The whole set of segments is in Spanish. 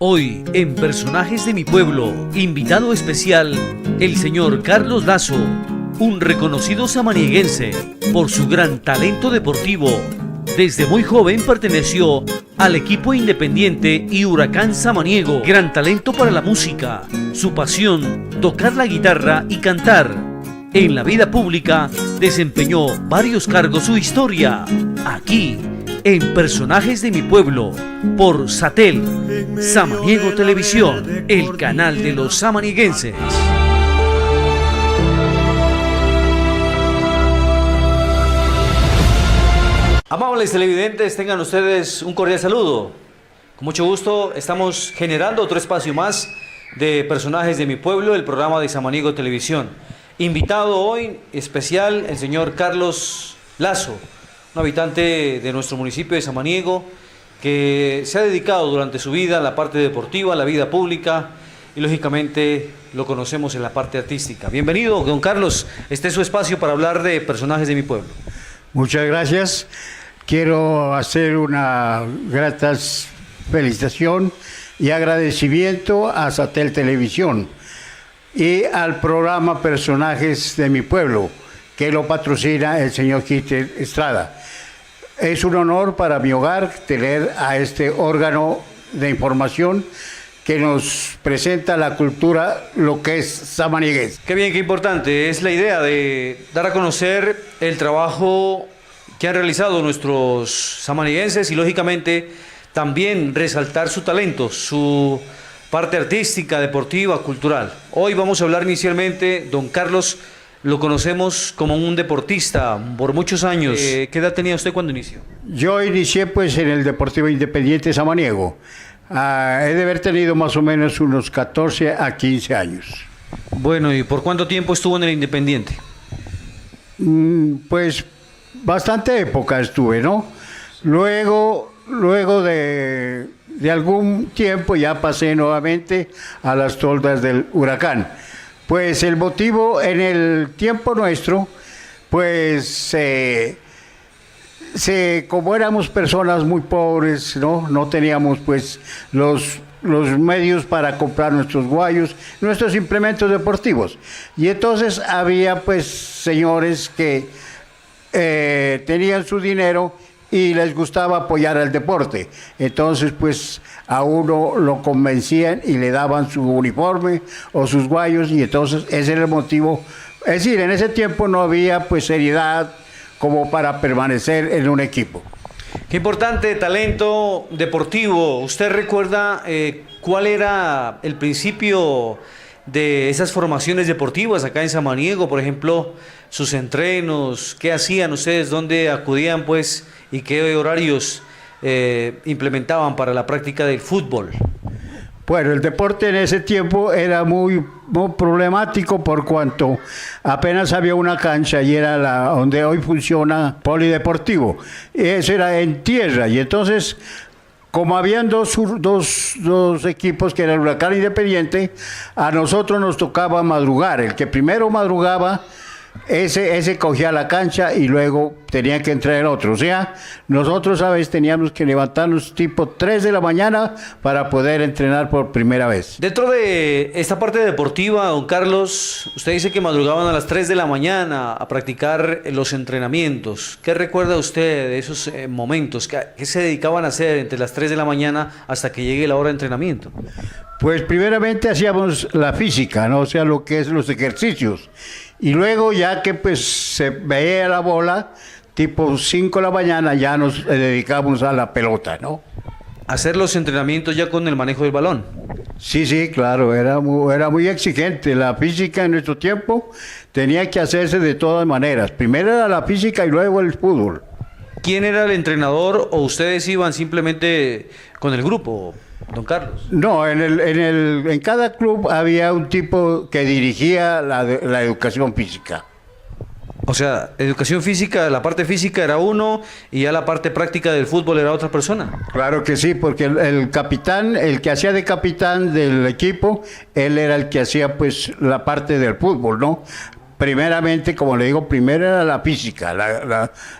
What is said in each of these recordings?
Hoy, en Personajes de mi Pueblo, invitado especial, el señor Carlos Lazo, un reconocido samanieguense por su gran talento deportivo. Desde muy joven perteneció al equipo Independiente y Huracán Samaniego. Gran talento para la música, su pasión, tocar la guitarra y cantar. En la vida pública desempeñó varios cargos. Su historia, aquí, en Personajes de mi Pueblo, por Satel, Samaniego Televisión, el canal de los samanieguenses. Amables televidentes, tengan ustedes un cordial saludo. Con mucho gusto estamos generando otro espacio más de Personajes de mi Pueblo, el programa de Samaniego Televisión. Invitado hoy especial el señor Carlos Lazo, un habitante de nuestro municipio de Samaniego, que se ha dedicado durante su vida a la parte deportiva, a la vida pública, y lógicamente lo conocemos en la parte artística. Bienvenido, don Carlos, este es su espacio para hablar de Personajes de mi Pueblo. Muchas gracias. Quiero hacer una grata felicitación y agradecimiento a Satel Televisión y al programa Personajes de mi Pueblo, que lo patrocina el señor Kister Estrada. Es un honor para mi hogar tener a este órgano de información que nos presenta la cultura, lo que es samanieguense. Qué bien, qué importante. Es la idea de dar a conocer el trabajo que han realizado nuestros samanieguenses y lógicamente también resaltar su talento, su parte artística, deportiva, cultural. Hoy vamos a hablar inicialmente, don Carlos, lo conocemos como un deportista por muchos años. ¿Qué edad tenía usted cuando inició? Yo inicié pues en el Deportivo Independiente Samaniego. He de haber tenido más o menos unos 14 a 15 años. Bueno, ¿y por cuánto tiempo estuvo en el Independiente? Pues bastante época estuve, ¿no? Luego de algún tiempo ya pasé nuevamente a las toldas del Huracán. Pues el motivo en el tiempo nuestro, pues como éramos personas muy pobres, no teníamos pues los medios para comprar nuestros guayos, nuestros implementos deportivos. Y entonces había pues señores que tenían su dinero y les gustaba apoyar al deporte. Entonces pues a uno lo convencían y le daban su uniforme o sus guayos, y entonces ese era el motivo. Es decir, en ese tiempo no había pues seriedad como para permanecer en un equipo. Qué importante talento deportivo. ¿Usted recuerda cuál era el principio de esas formaciones deportivas acá en Samaniego? Por ejemplo, sus entrenos, ¿qué hacían ustedes? ¿Dónde acudían pues y qué horarios implementaban para la práctica del fútbol? Bueno, el deporte en ese tiempo era muy problemático por cuanto apenas había una cancha y era donde hoy funciona Polideportivo. Eso era en tierra, y entonces, como habían dos equipos que era el Huracán Independiente, a nosotros nos tocaba madrugar. El que primero madrugaba, ese cogía la cancha y luego tenía que entrar el otro. O sea, nosotros a veces teníamos que levantarnos tipo 3 de la mañana para poder entrenar por primera vez. Dentro de esta parte deportiva, don Carlos, usted dice que madrugaban a las 3 de la mañana a practicar los entrenamientos. ¿Qué recuerda usted de esos momentos? ¿Qué se dedicaban a hacer entre las 3 de la mañana hasta que llegue la hora de entrenamiento? Pues primeramente hacíamos la física, ¿no? O sea, lo que es los ejercicios. Y luego ya que pues se veía la bola, tipo 5 de la mañana ya nos dedicamos a la pelota, ¿no? Hacer los entrenamientos ya con el manejo del balón. Sí, claro, era muy exigente. La física en nuestro tiempo tenía que hacerse de todas maneras. Primero era la física y luego el fútbol. ¿Quién era el entrenador o ustedes iban simplemente con el grupo, don Carlos? No, en cada club había un tipo que dirigía la educación física. O sea, educación física, la parte física era uno y ya la parte práctica del fútbol era otra persona. Claro que sí, porque el capitán, el que hacía de capitán del equipo, él era el que hacía pues la parte del fútbol, ¿no? Primeramente, como le digo, primero era la física,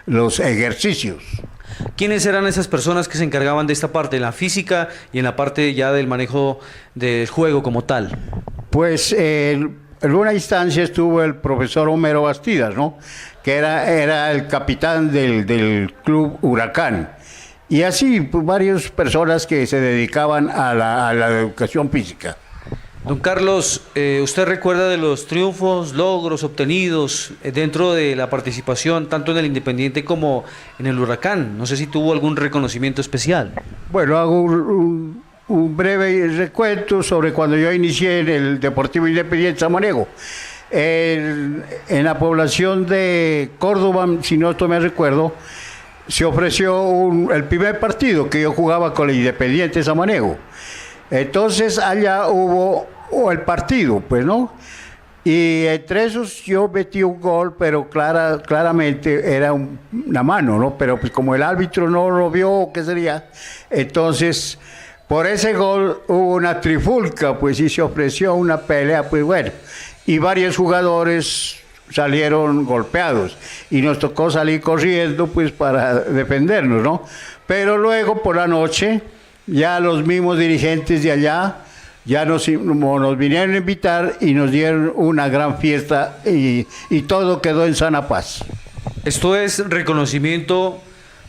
los ejercicios. ¿Quiénes eran esas personas que se encargaban de esta parte, en la física y en la parte ya del manejo del juego como tal? Pues en una instancia estuvo el profesor Homero Bastidas, ¿no? Que era el capitán del club Huracán. Y así, pues, varias personas que se dedicaban a la educación física. Don Carlos, ¿usted recuerda de los triunfos, logros obtenidos dentro de la participación tanto en el Independiente como en el Huracán? No sé si tuvo algún reconocimiento especial. Bueno, hago un breve recuento sobre cuando yo inicié en el Deportivo Independiente Samaniego. En la población de Córdoba, si no esto me recuerdo, se ofreció el primer partido que yo jugaba con el Independiente Samaniego. Entonces allá hubo el partido, pues, ¿no? Y entre esos yo metí un gol, pero claramente era una mano, ¿no? Pero pues como el árbitro no lo vio, ¿qué sería? Entonces, por ese gol hubo una trifulca, pues, y se ofreció una pelea, pues bueno. Y varios jugadores salieron golpeados y nos tocó salir corriendo, pues, para defendernos, ¿no? Pero luego por la noche ya los mismos dirigentes de allá ya nos vinieron a invitar y nos dieron una gran fiesta y todo quedó en sana paz. Esto es reconocimiento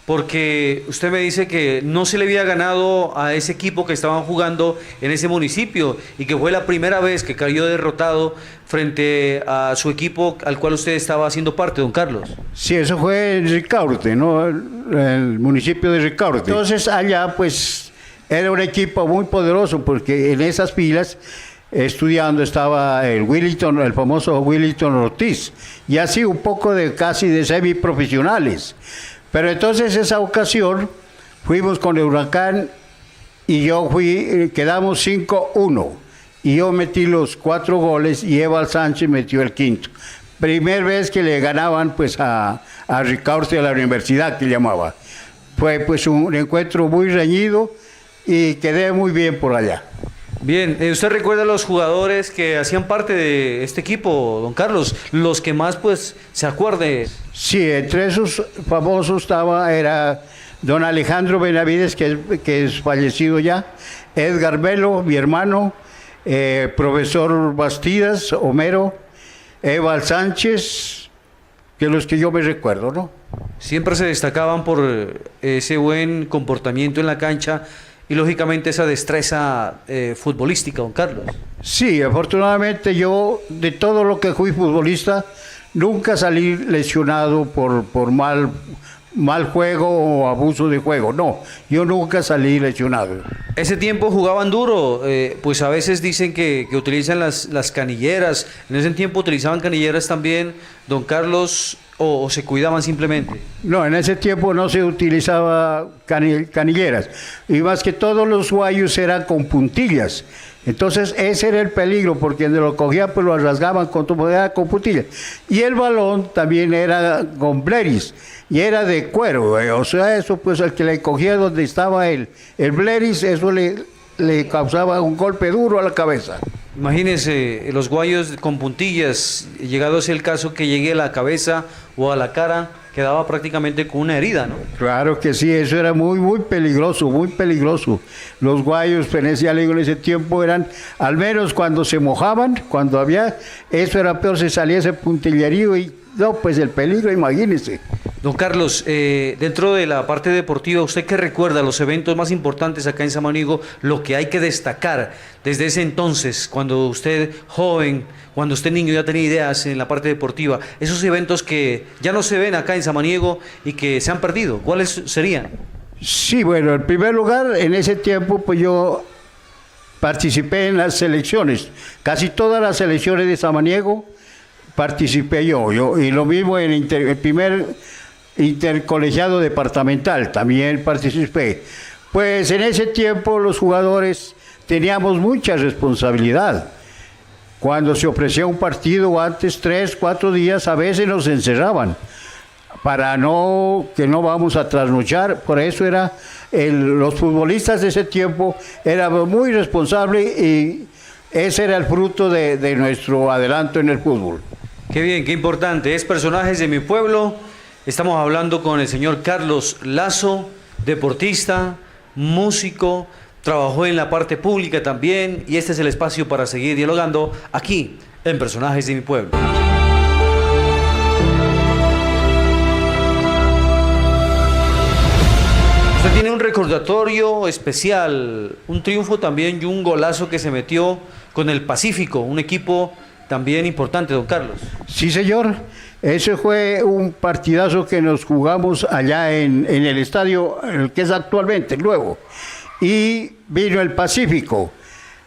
porque usted me dice que no se le había ganado a ese equipo que estaban jugando en ese municipio y que fue la primera vez que cayó derrotado frente a su equipo al cual usted estaba haciendo parte, don Carlos. Sí, eso fue en Ricaurte, ¿no? El municipio de Ricaurte. Entonces allá, pues, era un equipo muy poderoso porque en esas filas estudiando estaba el famoso Willington Ortiz, y así un poco casi de semiprofesionales. Pero entonces esa ocasión fuimos con el Huracán y quedamos 5-1 y yo metí los 4 goles y Eval Sánchez metió el quinto. Primer vez que le ganaban, pues, a Ricaurte, a la universidad que llamaba. Fue, pues, un encuentro muy reñido y quedé muy bien por allá. Bien, ¿usted recuerda a los jugadores que hacían parte de este equipo, don Carlos? Los que más, pues, se acuerde. Sí, entre esos famosos era don Alejandro Benavides, que es fallecido ya, Edgar Melo, mi hermano, profesor Bastidas, Homero, Eval Sánchez, que los que yo me recuerdo, ¿no? Siempre se destacaban por ese buen comportamiento en la cancha y lógicamente esa destreza futbolística, don Carlos. Sí, afortunadamente yo, de todo lo que fui futbolista, nunca salí lesionado por mal juego o abuso de juego. No, yo nunca salí lesionado. Ese tiempo jugaban duro, pues a veces dicen que utilizan las canilleras. En ese tiempo utilizaban canilleras también, don Carlos, o se cuidaban simplemente. No, en ese tiempo no se utilizaba canilleras. Y más que todos los guayos eran con puntillas. Entonces ese era el peligro, porque donde lo cogían pues lo rasgaban con puntillas. Y el balón también era con bleris, y era de cuero, o sea, eso pues el que le cogía donde estaba el bleris, eso le causaba un golpe duro a la cabeza. Imagínense, los guayos con puntillas, llegado a ser el caso que llegue a la cabeza o a la cara, quedaba prácticamente con una herida, ¿no? Claro que sí, eso era muy peligroso, muy peligroso. Los guayos en ese tiempo eran, al menos cuando se mojaban, cuando había, eso era peor, se salía ese puntillerío y no, pues el peligro, imagínese. Don Carlos, dentro de la parte deportiva, ¿usted qué recuerda los eventos más importantes acá en Samaniego? Lo que hay que destacar desde ese entonces, cuando usted joven, cuando usted niño ya tenía ideas en la parte deportiva, esos eventos que ya no se ven acá en Samaniego y que se han perdido, ¿cuáles serían? Sí, bueno, en primer lugar, en ese tiempo, pues yo participé en las selecciones, casi todas las selecciones de Samaniego participé yo, y lo mismo en el primer intercolegiado departamental, también participé. Pues en ese tiempo los jugadores teníamos mucha responsabilidad. Cuando se ofrecía un partido antes, 3, 4 días, a veces nos encerraban para que no vamos a trasnochar. Por eso los futbolistas de ese tiempo eran muy responsables y ese era el fruto de nuestro adelanto en el fútbol. Qué bien, qué importante. Es Personajes de mi Pueblo, Estamos hablando con el señor Carlos Lazo, deportista, músico, trabajó en la parte pública también y este es el espacio para seguir dialogando aquí en Personajes de mi Pueblo. Usted tiene un recordatorio especial, un triunfo también y un golazo que se metió con el Pacífico, un equipo también importante, don Carlos. Sí, señor. Ese fue un partidazo que nos jugamos allá en el estadio, el que es actualmente, luego. Y vino el Pacífico.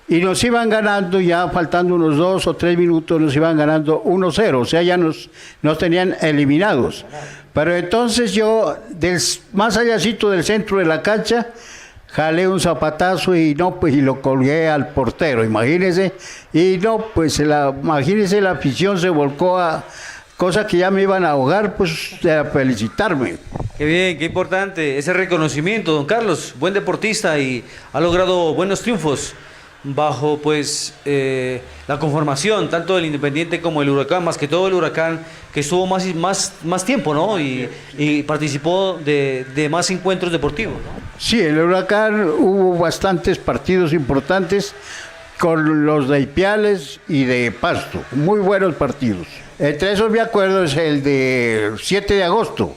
Y nos iban ganando, ya faltando unos 2 o 3 minutos, nos iban ganando 1-0. O sea, ya nos tenían eliminados. Pero entonces yo, más allácito del centro de la cancha, jalé un zapatazo y lo colgué al portero, imagínese. Y imagínese, la afición se volcó a cosas que ya me iban a ahogar, pues a felicitarme. Qué bien, qué importante ese reconocimiento, don Carlos, buen deportista y ha logrado buenos triunfos bajo pues la conformación tanto del Independiente como el Huracán, más que todo el Huracán que estuvo más tiempo, ¿no? Y participó de más encuentros deportivos, ¿no? Sí, en el Huracán hubo bastantes partidos importantes con los de Ipiales y de Pasto, muy buenos partidos. Entre esos me acuerdo es el de 7 de agosto,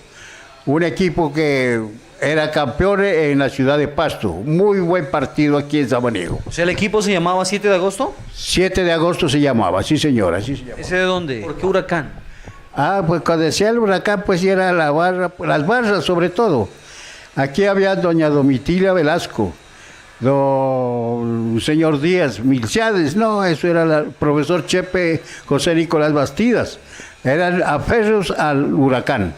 un equipo que era campeón en la ciudad de Pasto. Muy buen partido aquí en Samaniego. O sea, ¿el equipo se llamaba 7 de agosto? 7 de agosto se llamaba, sí señora, sí se llamaba. ¿Ese de dónde? ¿Por qué Huracán? Pues cuando decía el Huracán, pues era la barra, las barras sobre todo. Aquí había doña Domitilia Velasco, don señor Díaz, Milciades, no, eso era el profesor Chepe José Nicolás Bastidas. Eran aferros al Huracán.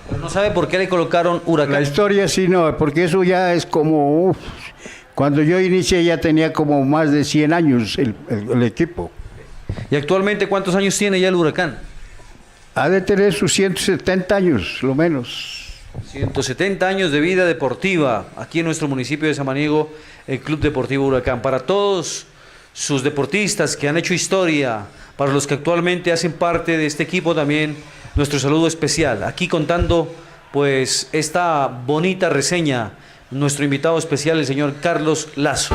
Pero no sabe por qué le colocaron Huracán. La historia sí no, porque eso ya es como... cuando yo inicié ya tenía como más de 100 años el equipo. ¿Y actualmente cuántos años tiene ya el Huracán? Ha de tener sus 170 años, lo menos. 170 años de vida deportiva aquí en nuestro municipio de Samaniego, el Club Deportivo Huracán. Para todos sus deportistas que han hecho historia, para los que actualmente hacen parte de este equipo también, nuestro saludo especial. Aquí contando pues esta bonita reseña, nuestro invitado especial, el señor Carlos Lazo.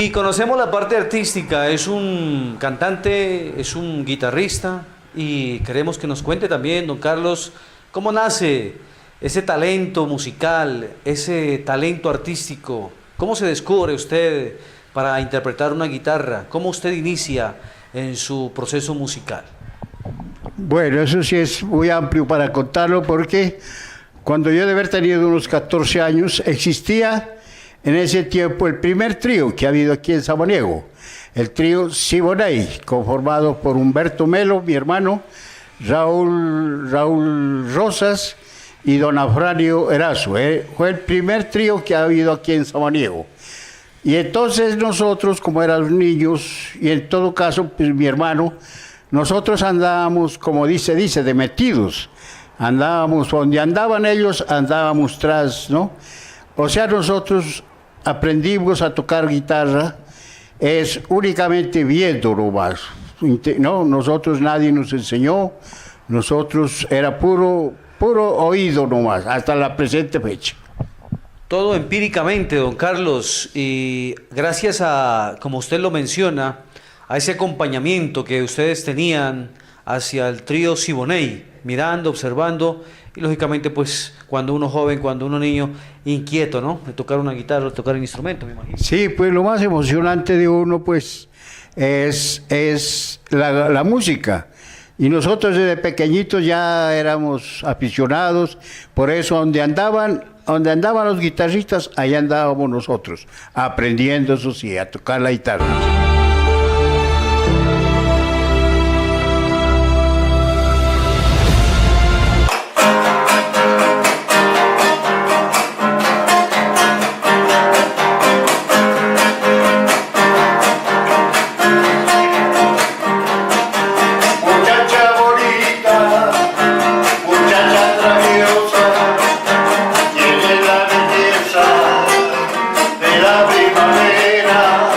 Y conocemos la parte artística, es un cantante, es un guitarrista y queremos que nos cuente también, don Carlos, cómo nace ese talento musical, ese talento artístico, cómo se descubre usted para interpretar una guitarra, cómo usted inicia en su proceso musical. Bueno, eso sí es muy amplio para contarlo porque cuando yo de haber tenido unos 14 años existía en ese tiempo el primer trío que ha habido aquí en Samaniego, el trío Siboney, conformado por Humberto Melo, mi hermano, Raúl Rosas y don Afranio Erazo. Fue el primer trío que ha habido aquí en Samaniego. Y entonces nosotros, como éramos niños, y en todo caso, pues mi hermano, nosotros andábamos, como dice, de metidos. Andábamos donde andaban ellos, andábamos tras, ¿no? O sea, nosotros aprendimos a tocar guitarra, es únicamente viendo nomás, ¿no? Nosotros nadie nos enseñó, nosotros era puro oído nomás, hasta la presente fecha. Todo empíricamente, don Carlos, y gracias a, como usted lo menciona, a ese acompañamiento que ustedes tenían hacia el trío Siboney, mirando, observando, y lógicamente pues cuando uno joven, cuando uno niño, inquieto, ¿no? De tocar una guitarra, de tocar un instrumento, me imagino. Sí, pues lo más emocionante de uno pues es la música. Y nosotros desde pequeñitos ya éramos aficionados, por eso donde andaban los guitarristas, allá andábamos nosotros, aprendiendo, eso sí, a tocar la guitarra. Primavera,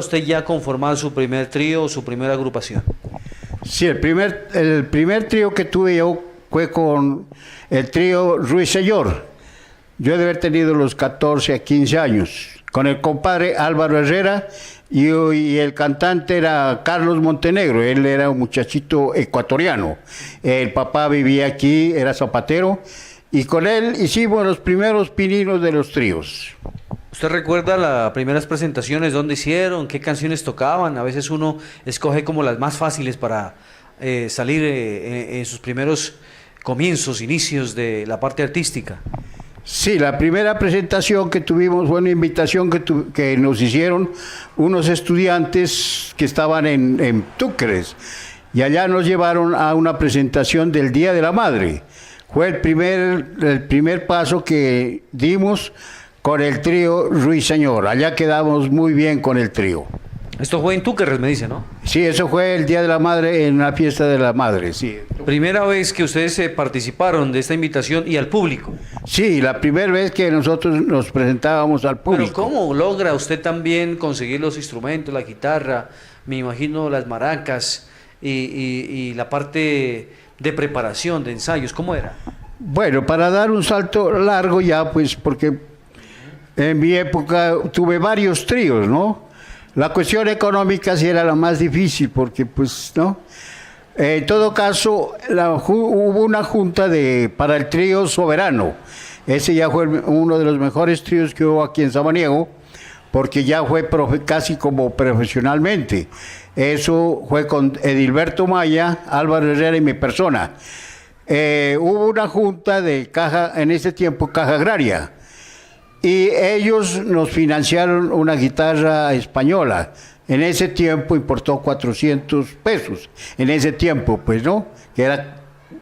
usted ya conformar su primer trío, su primera agrupación? Sí, el primer trío que tuve yo fue con el trío Ruiseñor. Yo he de haber tenido los 14 a 15 años, con el compadre Álvaro Herrera, y el cantante era Carlos Montenegro. Él era un muchachito ecuatoriano. El papá vivía aquí, era zapatero, y con él hicimos los primeros pininos de los tríos. ¿Usted recuerda las primeras presentaciones, dónde hicieron, qué canciones tocaban? A veces uno escoge como las más fáciles para salir en sus primeros comienzos, inicios de la parte artística. Sí, la primera presentación que tuvimos fue una invitación que nos hicieron unos estudiantes que estaban en Túqueres, y allá nos llevaron a una presentación del Día de la Madre. Fue el primer paso que dimos con el trío Ruiseñor. Allá quedamos muy bien con el trío. Esto fue en Túquerres, me dice, ¿no? Sí, eso fue el Día de la Madre, en una fiesta de la madre, sí. Primera vez que ustedes participaron de esta invitación y al público. Sí, la primera vez que nosotros nos presentábamos al público. Pero ¿cómo logra usted también conseguir los instrumentos, la guitarra, me imagino las maracas y la parte de preparación, de ensayos? ¿Cómo era? Bueno, para dar un salto largo ya, pues, porque en mi época tuve varios tríos, ¿no? La cuestión económica sí era la más difícil, porque pues, ¿no? En todo caso, hubo una junta para el trío Soberano. Ese ya fue uno de los mejores tríos que hubo aquí en Samaniego, porque ya fue casi como profesionalmente. Eso fue con Edilberto Maya, Álvaro Herrera y mi persona. Hubo una junta de Caja, en ese tiempo Caja Agraria, y ellos nos financiaron una guitarra española. En ese tiempo importó 400 pesos, en ese tiempo, pues, ¿no? Que era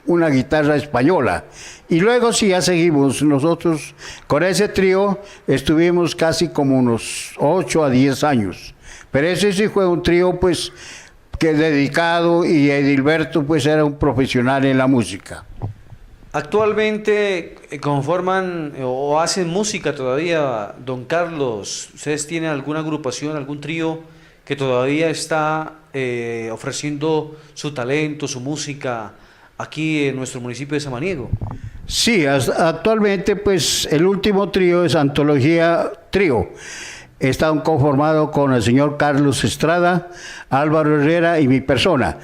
una guitarra española. Y luego sí, ya seguimos. Nosotros con ese trío estuvimos casi como unos 8 a 10 años. Pero ese sí fue un trío, pues, que dedicado, y Edilberto, pues, era un profesional en la música. Actualmente conforman o hacen música todavía, don Carlos. ¿Ustedes tienen alguna agrupación, algún trío que todavía está ofreciendo su talento, su música aquí en nuestro municipio de Samaniego? Sí, actualmente pues el último trío es Antología Trío. Está conformado con el señor Carlos Estrada, Álvaro Herrera y mi persona.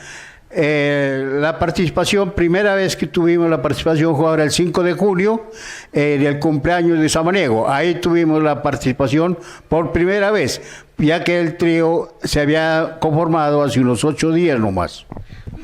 La participación, primera vez que tuvimos la participación fue ahora el 5 de junio, en el cumpleaños de Samaniego. Ahí tuvimos la participación por primera vez, ya que el trío se había conformado hace unos 8 días nomás.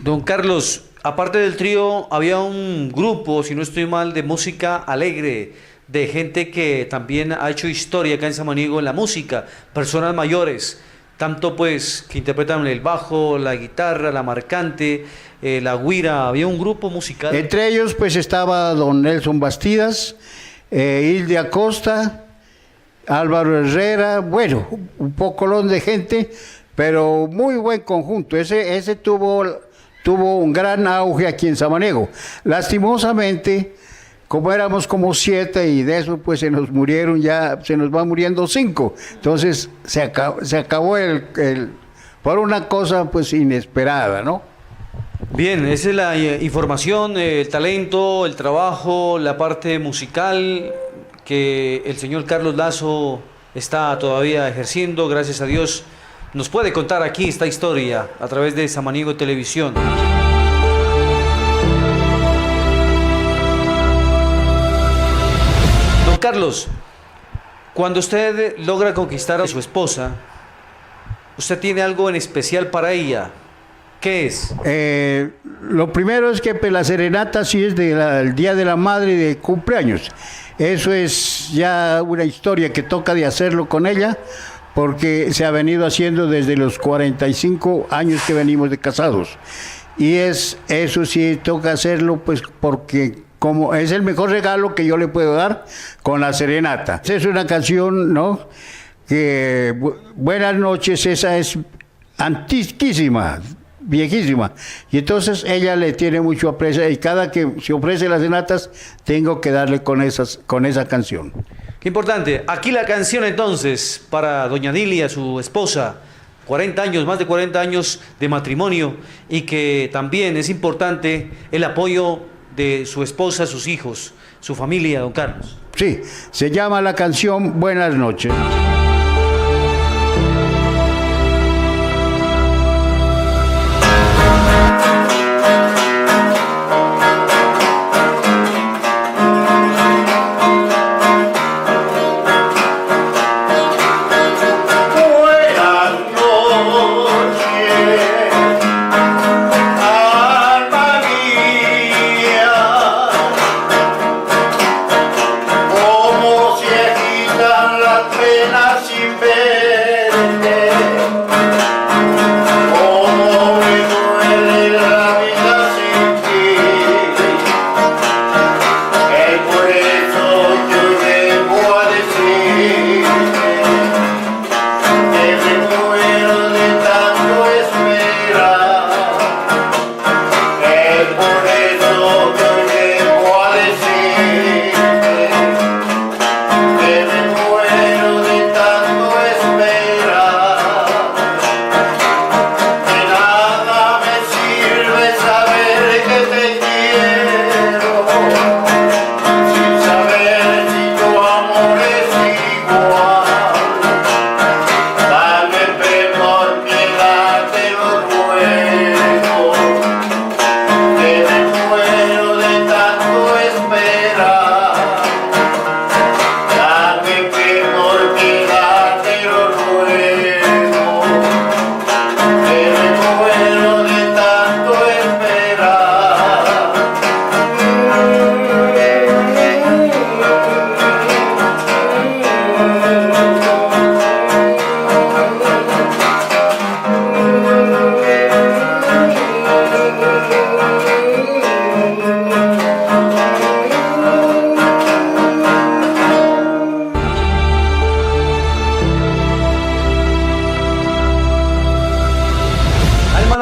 Don Carlos, aparte del trío, había un grupo, si no estoy mal, de música alegre, de gente que también ha hecho historia acá en Samaniego en la música, personas mayores, tanto pues que interpretan el bajo, la guitarra, la marcante, la güira. Había un grupo musical. Entre ellos pues estaba don Nelson Bastidas, Hilde Acosta, Álvaro Herrera, bueno, un pocolón de gente, pero muy buen conjunto. Ese tuvo un gran auge aquí en Samaniego. Lastimosamente, como éramos como 7 y de eso pues se nos van muriendo 5. Entonces se acabó por una cosa pues inesperada, ¿no? Bien, esa es la información, el talento, el trabajo, la parte musical que el señor Carlos Lazo está todavía ejerciendo, gracias a Dios. Nos puede contar aquí esta historia a través de Samaniego Televisión. Carlos, cuando usted logra conquistar a su esposa, ¿usted tiene algo en especial para ella? ¿Qué es? Lo primero es que pues, la serenata sí es del Día de la Madre y de cumpleaños. Eso es ya una historia que toca de hacerlo con ella, porque se ha venido haciendo desde los 45 años que venimos de casados. Y eso sí toca hacerlo pues porque como es el mejor regalo que yo le puedo dar con la serenata. Es una canción, ¿no? Que buenas noches, esa es antiquísima, viejísima. Y entonces ella le tiene mucho aprecio y cada que se ofrece las serenatas tengo que darle con esa canción. Qué importante. Aquí la canción entonces para doña Dilia, su esposa, 40 años, más de 40 años de matrimonio, y que también es importante el apoyo de su esposa, sus hijos, su familia, don Carlos. Sí, se llama la canción Buenas noches.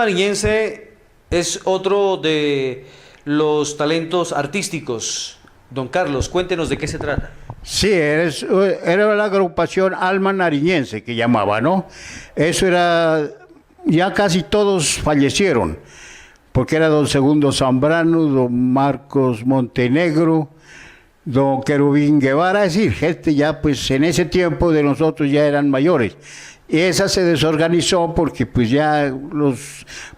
Nariñense es otro de los talentos artísticos. Don Carlos, cuéntenos de qué se trata. Sí, era la agrupación Alma Nariñense que llamaba, ¿no? Eso era, ya casi todos fallecieron, porque era don Segundo Zambrano, don Marcos Montenegro, don Querubín Guevara, es decir, gente ya pues en ese tiempo de nosotros ya eran mayores. Y esa se desorganizó porque pues ya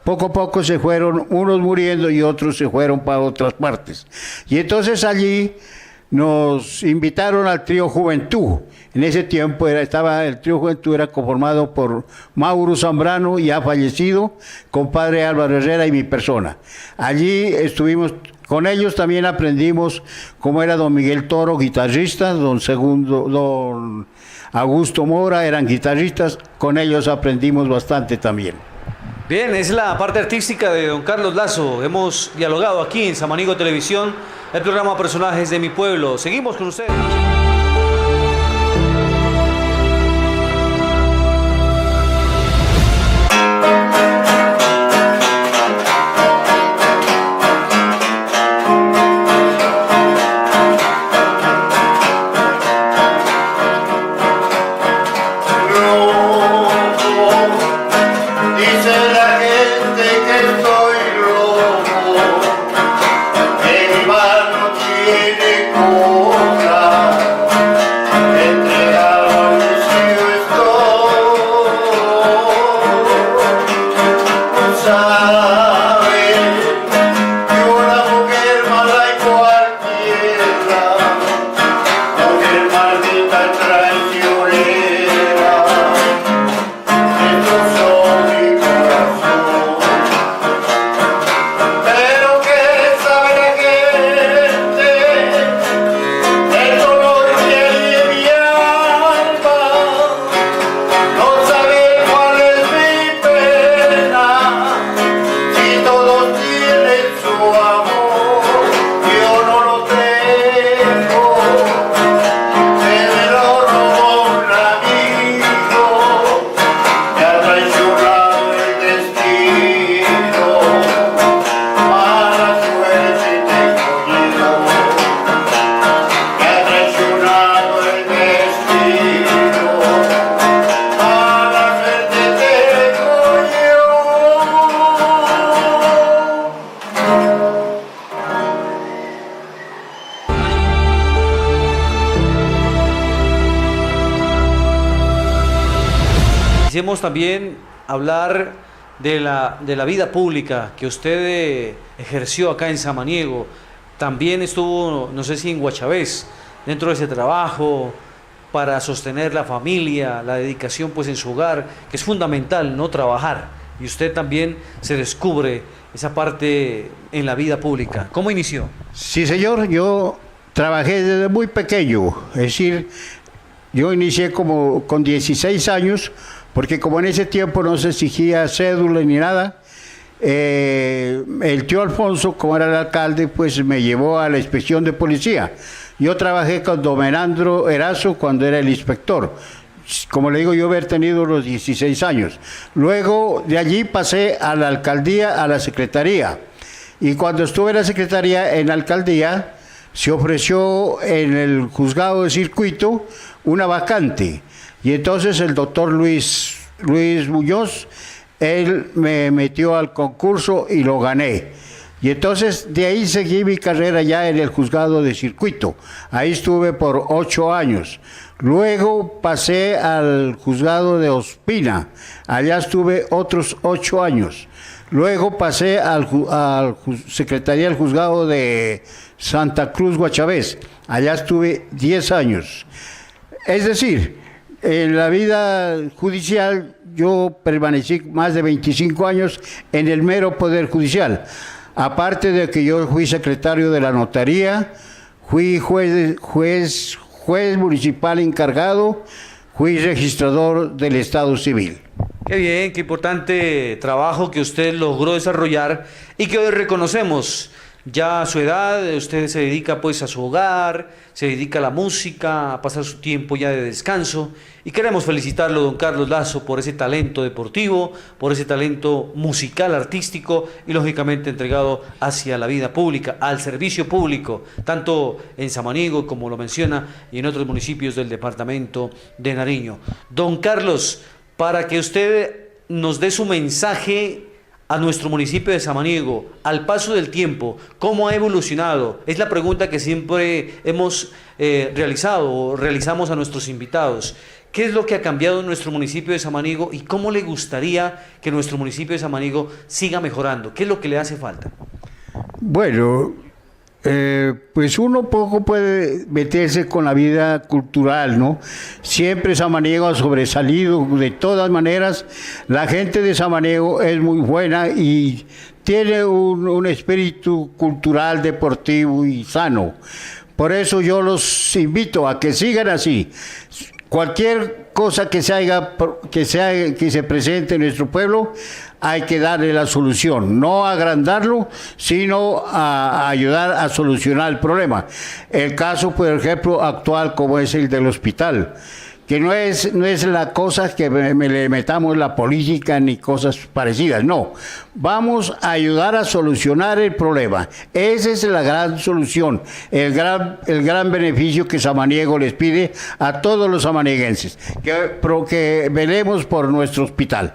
poco a poco se fueron unos muriendo y otros se fueron para otras partes. Y entonces allí nos invitaron al trío Juventud. En ese tiempo el trío Juventud era conformado por Mauro Zambrano, ya fallecido, compadre Álvaro Herrera y mi persona. Allí estuvimos. Con ellos también aprendimos cómo era don Miguel Toro, guitarrista, don Augusto Mora eran guitarristas, con ellos aprendimos bastante también. Bien, es la parte artística de don Carlos Lazo. Hemos dialogado aquí en Samaniego Televisión, el programa Personajes de mi Pueblo. Seguimos con ustedes. No sabe cuál es mi pena, si queremos también hablar de la vida pública que usted ejerció acá en Samaniego. También estuvo, no sé si en Guachavés, dentro de ese trabajo para sostener la familia, la dedicación pues en su hogar, que es fundamental, ¿no? Trabajar. Y usted también se descubre esa parte en la vida pública. ¿Cómo inició? Sí, señor, yo trabajé desde muy pequeño, es decir, yo inicié como con 16 años, porque como en ese tiempo no se exigía cédula ni nada, el tío Alfonso, como era el alcalde, pues me llevó a la inspección de policía. Yo trabajé con don Menandro Erazo cuando era el inspector. Como le digo, yo haber tenido los 16 años. Luego de allí pasé a la alcaldía, a la secretaría. Y cuando estuve en la secretaría, en la alcaldía, se ofreció en el juzgado de circuito una vacante. Y entonces el doctor Luis Muñoz, él me metió al concurso y lo gané. Y entonces de ahí seguí mi carrera ya en el juzgado de circuito. Ahí estuve por 8 años. Luego pasé al juzgado de Ospina. Allá estuve otros 8 años. Luego pasé al secretaría del juzgado de Santa Cruz, Guachavés. Allá estuve 10 años. Es decir, en la vida judicial yo permanecí más de 25 años en el mero Poder Judicial. Aparte de que yo fui secretario de la notaría, fui juez municipal encargado, fui registrador del Estado Civil. Qué bien, qué importante trabajo que usted logró desarrollar y que hoy reconocemos. Ya a su edad, usted se dedica pues a su hogar, se dedica a la música, a pasar su tiempo ya de descanso. Y queremos felicitarlo, don Carlos Lazo, por ese talento deportivo, por ese talento musical, artístico y lógicamente entregado hacia la vida pública, al servicio público, tanto en Samaniego, como lo menciona, y en otros municipios del departamento de Nariño. Don Carlos, para que usted nos dé su mensaje a nuestro municipio de Samaniego, al paso del tiempo, ¿cómo ha evolucionado? Es la pregunta que siempre hemos realizado o realizamos a nuestros invitados. ¿Qué es lo que ha cambiado en nuestro municipio de Samaniego y cómo le gustaría que nuestro municipio de Samaniego siga mejorando? ¿Qué es lo que le hace falta? Bueno, pues uno poco puede meterse con la vida cultural, ¿no? Siempre Samaniego ha sobresalido, de todas maneras, la gente de Samaniego es muy buena y tiene un espíritu cultural, deportivo y sano. Por eso yo los invito a que sigan así. Cualquier cosa que se presente en nuestro pueblo, hay que darle la solución, no agrandarlo, sino a ayudar a solucionar el problema. El caso, por ejemplo, actual como es el del hospital, que no es la cosa que le metamos la política ni cosas parecidas, no. Vamos a ayudar a solucionar el problema. Esa es la gran solución, el gran beneficio que Samaniego les pide a todos los samanieguenses, que velemos por nuestro hospital.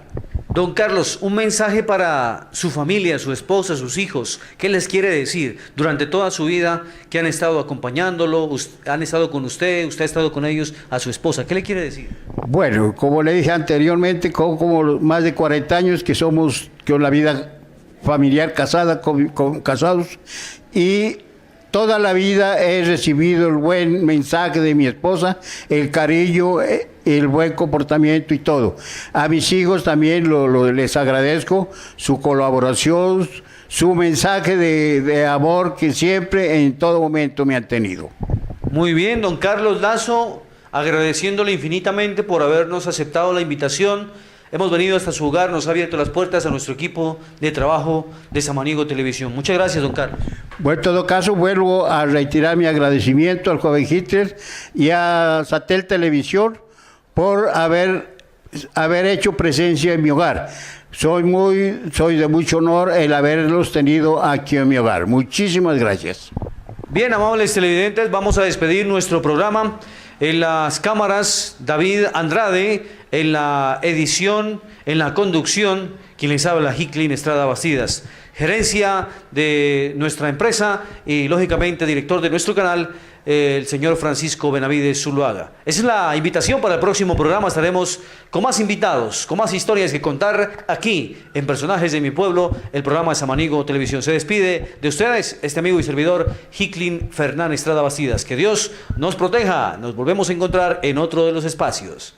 Don Carlos, un mensaje para su familia, su esposa, sus hijos. ¿Qué les quiere decir durante toda su vida que han estado acompañándolo, han estado con usted ha estado con ellos, a su esposa? ¿Qué le quiere decir? Bueno, como le dije anteriormente, como más de 40 años que somos con la vida familiar casados, y toda la vida he recibido el buen mensaje de mi esposa, el cariño, el buen comportamiento y todo. A mis hijos también les agradezco su colaboración, su mensaje de amor que siempre, en todo momento me han tenido. Muy bien, don Carlos Lazo, agradeciéndole infinitamente por habernos aceptado la invitación. Hemos venido hasta su hogar, nos ha abierto las puertas a nuestro equipo de trabajo de Samaniego Televisión. Muchas gracias, don Carlos. Bueno, en todo caso, vuelvo a reiterar mi agradecimiento al joven Hitler y a Satel Televisión por haber hecho presencia en mi hogar. Soy de mucho honor el haberlos tenido aquí en mi hogar. Muchísimas gracias. Bien, amables televidentes, vamos a despedir nuestro programa. En las cámaras, David Andrade, en la edición, en la conducción, quien les habla, Hicklin Estrada Bastidas, gerencia de nuestra empresa y lógicamente director de nuestro canal, el señor Francisco Benavides Zuluaga. Esa es la invitación para el próximo programa. Estaremos con más invitados, con más historias que contar aquí en Personajes de mi Pueblo, el programa de Samaniego Televisión. Se despide de ustedes este amigo y servidor Hicklin Fernán Estrada Bastidas. Que Dios nos proteja. Nos volvemos a encontrar en otro de los espacios.